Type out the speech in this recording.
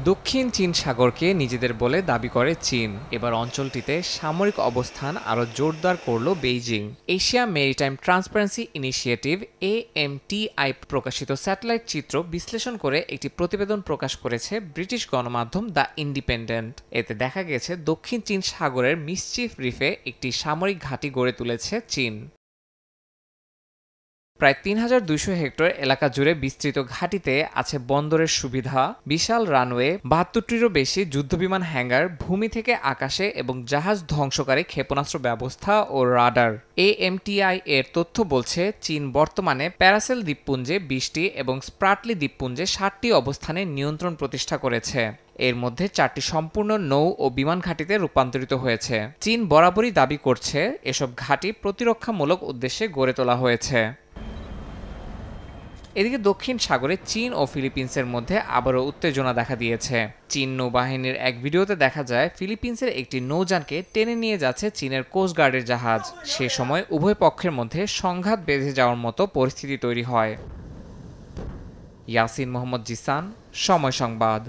দক্ষিণ চীন সাগরকে নিজেদের বলে দাবি করে চীন। এবার অঞ্চলটিতে সামরিক অবস্থান আরও জোরদার করল Beijing. Asia maritime transparency initiative AMTI প্রকাশিত স্যাটেলাইট চিত্র বিশ্লেষণ করে একটি প্রতিবেদন প্রকাশ করেছে ব্রিটিশ গণমাধ্যম দ্য ইন্ডিপেন্ডেন্ট। এতে দেখা গেছে দক্ষিণ চীন সাগরের মিসচিফ রিফে একটি সামরিক ঘাঁটি গড়ে তুলেছে চীন। প্রায় ৩,২০০ হেক্টর এলাকা জুড়ে বিস্তৃত ঘাঁটিতে আছে বন্দরের সুবিধা, বিশাল রানওয়ে, ৭২টিরও বেশি যুদ্ধবিমান হ্যাঙ্গার, ভূমি থেকে আকাশে এবং জাহাজ ধ্বংসকারী ক্ষেপণাস্ত্র ব্যবস্থা ও রাডার। AMTI এর তথ্য বলছে চীন বর্তমানে প্যারাসেল দ্বীপপুঞ্জে ২০টি এবং স্প্রাটলি দ্বীপপুঞ্জে ৬০টি অবস্থানে নিয়ন্ত্রণ প্রতিষ্ঠা করেছে। এর মধ্যে ৪টি সম্পূর্ণ নৌ ও বিমান ঘাঁটিতে রূপান্তরিত হয়েছে। চীন বরাবরই দাবি করছে এসব ঘাঁটি প্রতিরক্ষামূলক উদ্দেশ্যে গড়ে তোলা হয়েছে। এদিকে দক্ষিণ সাগরে চীন ও ফিলিপিন্সের মধ্যে আবারও উত্তেজনা দেখা দিয়েছে। চীন নৌবাহিনীর এক ভিডিওতে দেখা যায় ফিলিপিন্সের একটি নৌযানকে টেনে নিয়ে যাচ্ছে চীনের কোস্টগার্ডের জাহাজ। সে সময় উভয় পক্ষের মধ্যে সংঘাত বেঁধে যাওয়ার মতো পরিস্থিতি তৈরি হয়। ইয়াসিন মোহাম্মদ জিসান, সময় সংবাদ।